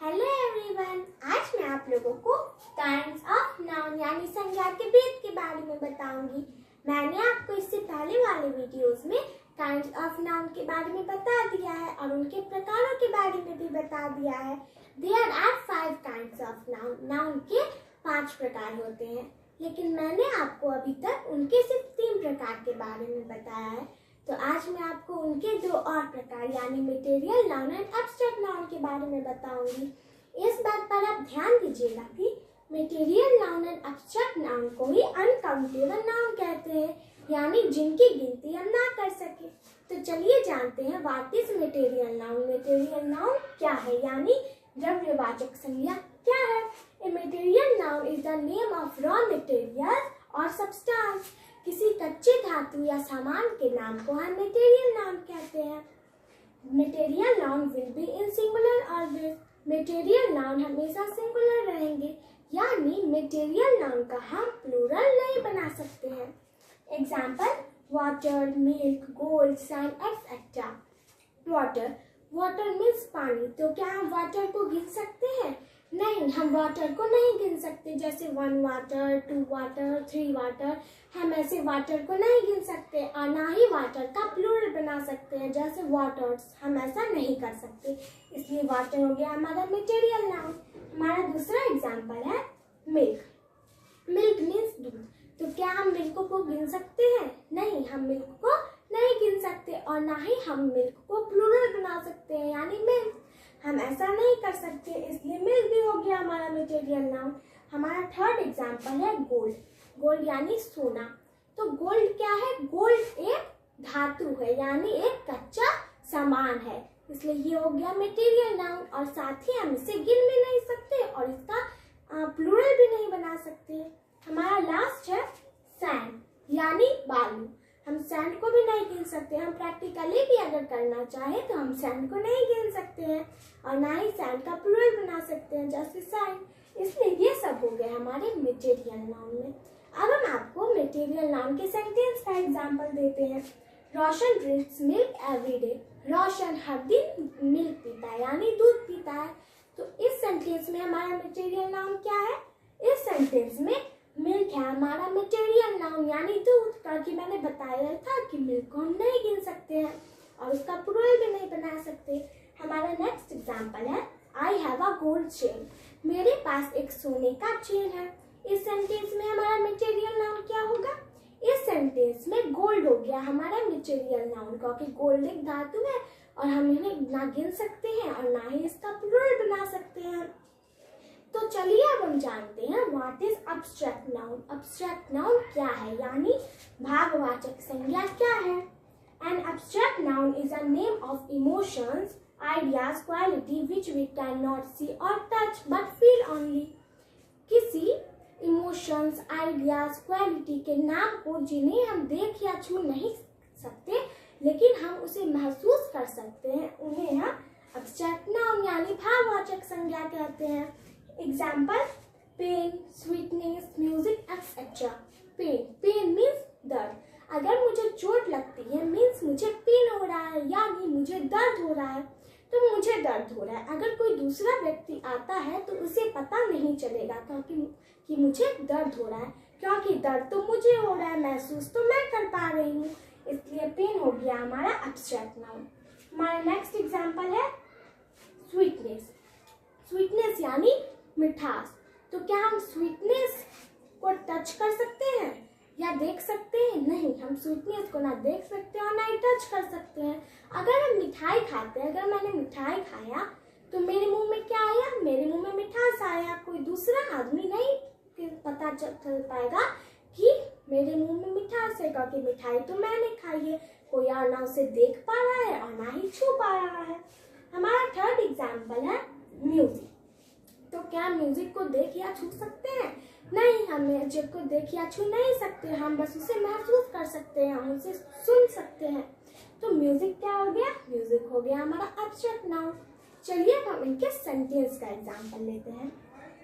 Hello everyone, आज मैं आप लोगों को काइंड्स ऑफ नाउन यानी संज्ञा के भेद के बारे में बताऊंगी। मैंने आपको इससे पहले वाले वीडियोस में काइंड्स ऑफ नाउन के बारे में बता दिया है और उनके प्रकारों के बारे में भी बता दिया है। There are 5 kinds of noun. Noun के 5 प्रकार होते हैं, लेकिन मैंने आपको अभी तक उनके सिर्फ 3 प्रकार के बारे में बताया है। तो आज मैं आपको उनके 2 और प्रकार यानी material noun and abstract noun के बारे में बताऊंगी। इस बात पर आप ध्यान दीजिएगा कि material noun and abstract noun को ही अनकाउंटेबल नाउन कहते हैं, यानी जिनकी गिनती हम ना कर सके। तो चलिए जानते हैं what is material noun. Material noun क्या है, यानी द्रव्यवाचक संज्ञा क्या है। A material noun is the name of raw material और सब्सटेंस। किसी कच्चे धातु या सामान के नाम को हम मटेरियल नाउन कहते हैं। Material noun will be in singular always. Material noun हमेशा सिंगुलर रहेंगे, यानी मटेरियल नाउन का हम प्लूरल नहीं बना सकते हैं। Example water, milk, gold, sand etcetera. Water, water means पानी। तो क्या हम वाटर को गिन सकते हैं? नहीं, हम वाटर को नहीं गिन सकते। जैसे 1 वाटर, 2 वाटर, 3 वाटर, हम ऐसे वाटर को नहीं गिन सकते और ना ही वाटर का प्लूरल बना सकते हैं जैसे वाटर्स। हम ऐसा नहीं कर सकते, इसलिए वाटर हो गया हमारा मटेरियल नाउन। हमारा दूसरा एग्जाम्पल है मिल्क। मिल्क मीन्स दूध। तो क्या हम मिल्क को गिन सकते हैं? नहीं, हम मिल्क को नहीं गिन सकते और ना ही हम मिल्क को प्लूरल बना सकते हैं यानी मिल्क। हम ऐसा नहीं कर सकते, इसलिए मिल्क भी हो गया हमारा मटेरियल नाउन। हमारा थर्ड एग्जाम्पल है गोल्ड। गोल्ड यानी सोना। तो गोल्ड क्या है? गोल्ड एक धातु है, यानी एक कच्चा सामान है, इसलिए ये हो गया मटेरियल नाउन। और साथ ही हम इसे गिन भी नहीं सकते और इसका प्लूरल भी नहीं बना सकते। हमारा लास्ट है सैंड यानी बालू। हम सैंड को भी नहीं गिन सकते। हम प्रैक्टिकली भी अगर करना चाहे तो हम सैंड को नहीं गिन सकते हैं और ना ही सैंड का प्लूरल बना सकते हैं जैसे सैंड। इसलिए ये सब हो गए हमारे मटेरियल नाउन में। अब हम आपको मटेरियल नाउन के सेंटेंस का एग्जांपल देते हैं। रोशन ड्रिंक्स मिल्क एवरी डे। रोशन हर दिन मिल्क पीता है यानी दूध पीता है। तो इस सेंटेंस में हमारा मटेरियल नाउन क्या है? इस सेंटेंस में मिल्क है हमारा मटेरियल नाउन यानी दूध, क्योंकि मैंने बताया था कि मिल्क को हम नहीं गिन सकते हैं और उसका प्लूरल भी नहीं बना सकते। हमारा नेक्स्ट एग्जांपल है I have a gold chain. मेरे पास एक सोने का चेन है। इस सेंटेंस में हमारा मटेरियल नाउन क्या होगा? इस सेंटेंस में गोल्ड हो गया हमारा मटेरियल नाउन, क्योंकि गोल्ड एक धातु है और हम इन्हें ना गिन सकते हैं और ना ही इसका प्लूरल बना सकते हैं। तो चलिए अब हम जानते हैं what is abstract noun. Abstract noun क्या है, यानी भाववाचक संज्ञा क्या है। An abstract noun is a name of emotions, ideas, quality which we can not see और टच बट फील ओनली। किसी इमोशंस, आइडियाज, क्वालिटी के नाम को जिन्हें हम देख या छू नहीं सकते लेकिन हम उसे महसूस कर सकते हैं, उन्हें हम एब्स्ट्रैक्ट नाउन यानी भाववाचक संज्ञा कहते हैं। Example pain, sweetness, music etcetera. Pain, pain means दर्द। अगर मुझे चोट लगती है मीन्स मुझे पेन हो रहा है, यानी मुझे दर्द हो रहा है, तो मुझे दर्द हो रहा है। अगर कोई दूसरा व्यक्ति आता है तो उसे पता नहीं चलेगा कि मुझे दर्द हो रहा है, क्योंकि दर्द तो मुझे हो रहा है, महसूस तो मैं कर पा रही हूँ, इसलिए पेन हो गया हमारा एब्स्ट्रैक्ट नाउन। हमारा नेक्स्ट एग्जाम्पल है स्वीटनेस। स्वीटनेस यानी मिठास। तो क्या हम स्वीटनेस को टच कर सकते हैं या देख सकते हैं? नहीं, हम स्वीटनेस को ना देख सकते और ना ही टच कर सकते हैं। अगर हम मिठाई खाते हैं, अगर मैंने मिठाई खाया तो मेरे मुंह में क्या आया? मेरे मुंह में मिठास आया। कोई दूसरा आदमी नहीं पता चल पाएगा कि मेरे मुंह में मिठास है, क्योंकि मिठाई तो मैंने खाई है। कोई और ना उसे देख पा रहा है और ना ही छू पा रहा है। हमारा थर्ड एग्जाम्पल है म्यूजिक। तो क्या म्यूजिक को देख या छू सकते हैं? नहीं, हम म्यूजिक को देख या छू नहीं सकते, हम बस उसे महसूस कर सकते हैं, हम उसे सुन सकते हैं। तो म्यूजिक क्या हो गया? म्यूजिक हो गया हमारा एब्स्ट्रैक्ट नाउन। चलिए हम इनके सेंटेंस का एग्जांपल लेते हैं।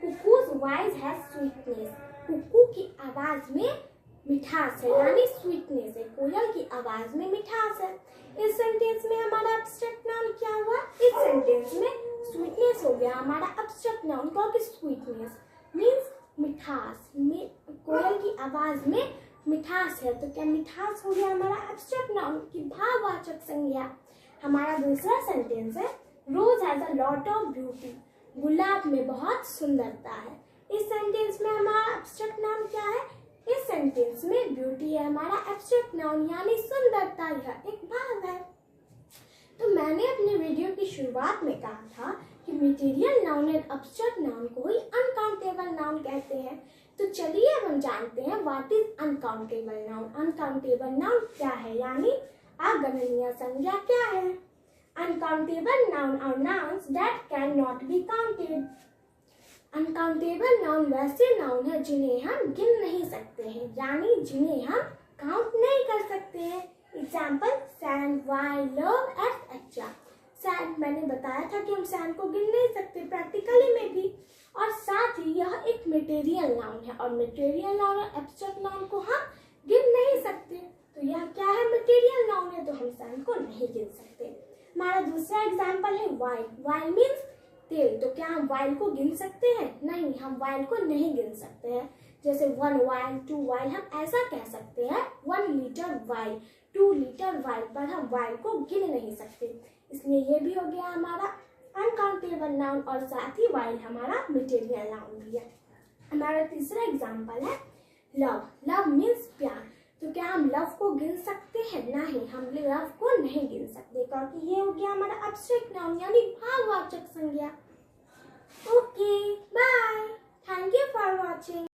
Cuckoo's voice has sweetness. Cuckoo की आवाज में मिठास है यानी स्वीटनेस है। कोयल की आवाज में मिठास है। इस सेंटेंस में हमारा एब्स्ट्रैक्ट नाउन क्या हुआ? इस सेंटेंस में स्वीटनेस नेक्स्ट हो गया हमारा एब्स्ट्रैक्ट नाउन कॉक स्वीटनेस मीन्स मिठास। कोयल की आवाज में मिठास है, तो क्या मिठास हो गया हमारा एब्स्ट्रैक्ट नाउन की भाववाचक संज्ञा। हमारा दूसरा सेंटेंस है rose has a lot of beauty, गुलाब में बहुत सुंदरता है। इस सेंटेंस में हमारा एब्स्ट्रैक्ट नाउन क्या है? इस सेंटेंस में ब्यूटी है हमारा एब्स्ट्रैक्ट नाउन यानी सुंदरता, यह एक भाव है। तो मैंने अपने वीडियो की शुरुआत में कहा था कि material noun and abstract noun को ही अनकाउंटेबल नाउन कहते हैं। तो चलिए अब हम जानते हैं what is uncountable noun. Uncountable noun क्या है यानी अगणनीय संज्ञा क्या है। Uncountable noun are nouns that can not be counted. Uncountable noun वैसे नाउन है जिन्हें हम गिन नहीं सकते हैं यानी जिन्हें हम काउंट नहीं कर सकते हैं। Example sand, wine, love etcetera. Sand मैंने बताया था कि हम सैंड को गिन नहीं सकते प्रैक्टिकली में भी, और साथ ही यह एक मटेरियल नाउन है और मटेरियल नाउन और एब्स्ट्रैक्ट नाउन को हम गिन नहीं सकते। तो यह क्या है? मटेरियल नाउन है, तो हम सैंड को नहीं गिन सकते। हमारा दूसरा एग्जाम्पल है वाइन। वाइन मीन्स तेल, तो क्या हम वाइन को गिन सकते हैं? नहीं, हम वाइन को नहीं गिन सकते हैं। जैसे 1 वाइन, 2 वाइन, हम ऐसा कह सकते हैं 1 लीटर वाइन, 2 लीटर वाइन, पर हम वाइन को गिन नहीं सकते। इसलिए ये भी हो गया हमारा अनकाउंटेबल नाउन और साथ ही वाइन हमारा मटेरियल नाउन भी है। हमारा तीसरा एग्जाम्पल है लव। लव मीन्स प्यार, तो क्या हम लव को गिन सकते हैं? नहीं, हम लव को नहीं गिन सकते क्योंकि ये हो गया हमारा एब्स्ट्रैक्ट नाउन यानी भाववाचक संज्ञा। Okay, bye, thank you for watching.